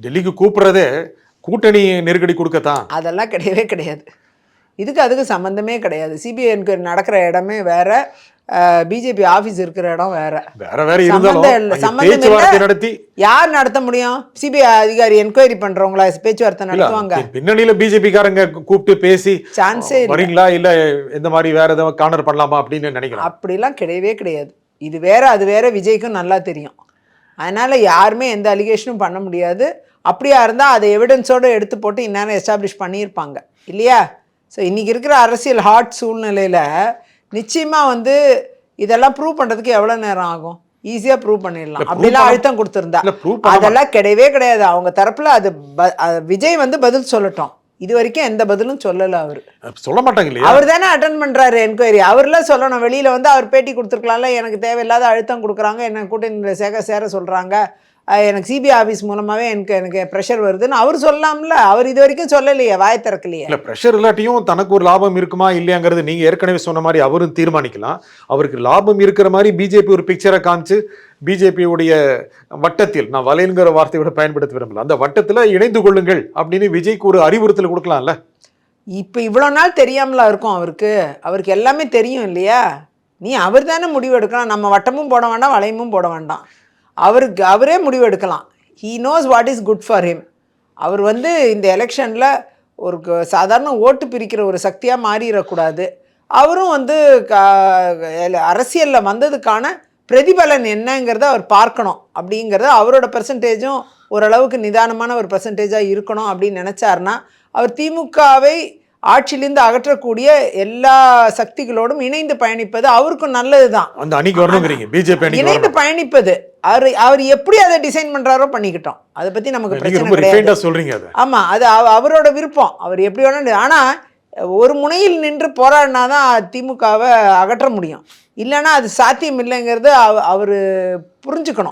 டெல்லிக்கு கூப்பிடுறதே கூட்டணி நெருக்கடி கொடுக்கத்தான். அதெல்லாம் கிடையவே கிடையாது. அதுக்கு சம்மந்தமே கிடையாது. சிபிஐ என்கொயரி நடக்கிற இடமே வேற, பிஜேபி ஆஃபீஸ் இருக்கிற இடம் வேற. பேச்சுவார்த்தை நடத்தி யார் நடத்த முடியும்? சிபிஐ அதிகாரி என்கொயரி பண்றவங்களா பேச்சுவார்த்தை நடத்துவாங்க? பின்னணியில பிஜேபி காரங்க கூப்பிட்டு பேசி சான்ஸே வரீங்களா இல்ல இந்த மாதிரி வேற ஏதாவது கார்னர் பண்ணலாமா அப்படின்னு நினைக்கிறேன். அப்படிலாம் கிடையவே கிடையாது. இது வேற அது வேற, விஜய்க்கும் நல்லா தெரியும். அதனால யாருமே எந்த அலிகேஷனும் பண்ண முடியாது. அப்படியா இருந்தால் அதை எவிடன்ஸோடு எடுத்து போட்டு இந்நேரம் எஸ்டாப்ளிஷ் பண்ணியிருப்பாங்க இல்லையா? ஸோ இன்றைக்கி இருக்கிற அரசியல் ஹாட் சூழ்நிலையில் நிச்சயமாக இதெல்லாம் ப்ரூவ் பண்ணுறதுக்கு எவ்வளோ நேரம் ஆகும்? ஈஸியாக ப்ரூவ் பண்ணிடலாம். அப்படிலாம் அழுத்தம் கொடுத்துருந்தா அதெல்லாம் கிடையவே கிடையாது. அவங்க தரப்பில் அது விஜய் பதில் சொல்லட்டும். இது வரைக்கும் எந்த பதிலும் சொல்லலை. அவர் சொல்ல மாட்டாங்க. அவர் தானே அட்டன் பண்ணுறாரு என்கொயரி. அவர்லாம் சொல்லணும். வெளியில் அவர் பேட்டி கொடுத்துருக்கலாம்ல, எனக்கு தேவையில்லாத அழுத்தம் கொடுக்குறாங்க, என்ன கூட்டணியில் சேர சொல்கிறாங்க, எனக்கு சிபிஐ ஆஃபீஸ் மூலமாகவே எனக்கு ப்ரெஷர் வருதுன்னு அவர் சொல்லலாம்ல. அவர் இது வரைக்கும் சொல்லலையே, வாய் திறக்கலையே. இல்லை, ப்ரெஷர் இல்லாட்டியும் தனக்கு ஒரு லாபம் இருக்குமா இல்லையாங்கிறது நீங்கள் ஏற்கனவே சொன்ன மாதிரி அவரும் தீர்மானிக்கலாம். அவருக்கு லாபம் இருக்கிற மாதிரி பிஜேபி ஒரு பிக்சரை காமிச்சு பிஜேபியுடைய வட்டத்தில், நான் வலைங்கிற வார்த்தையோட பயன்படுத்த விரும்பல, அந்த வட்டத்தில் இணைந்து கொள்ளுங்கள் அப்படின்னு விஜய்க்கு ஒரு அறிவுறுத்தல் கொடுக்கலாம்ல. இப்போ இவ்வளோ நாள் தெரியாமலா இருக்கும் அவருக்கு எல்லாமே தெரியும் இல்லையா? அவர் தானே முடிவு எடுக்கலாம். நம்ம வட்டமும் போட வேண்டாம், வளையமும் போட வேண்டாம். அவரே முடிவு எடுக்கலாம். He knows what is good for him. அவர் இந்த எலெக்ஷனில் ஒரு சாதாரண ஓட்டு பிரிக்கிற ஒரு சக்தியாக மாறிடக்கூடாது. அவரும் அரசியலில் வந்ததுக்கான பிரதிபலன் என்னங்கிறத அவர் பார்க்கணும். அப்படிங்கிறத அவரோட பெர்சன்டேஜும் ஓரளவுக்கு நிதானமான ஒரு பெர்சன்டேஜாக இருக்கணும் அப்படின்னு நினச்சாருன்னா அவர் திமுகவை ஆட்சியிலிருந்து அகற்றக்கூடிய எல்லா சக்திகளோடும் இணைந்து பயணிப்பது அவருக்கும் நல்லது தான். அந்த அணிக்கு வரணும்ங்கறீங்க, பிஜேபி அணிக்கு இணைந்து பயணிப்பது. அவர் எப்படி அதை டிசைன் பண்றாரோ பண்ணிக்கிட்டோம். அதை பத்தி நமக்கு பிரச்சனை கிடையாது. ஆமா, அது அவரோட விருப்பம். அவர் எப்படி வேணும். ஆனா ஒரு முனையில் நின்று போராடினாதான் திமுகவை அகற்ற முடியும். இல்லைன்னா அது சாத்தியம் இல்லைங்கிறது அவர் புரிஞ்சுக்கணும்.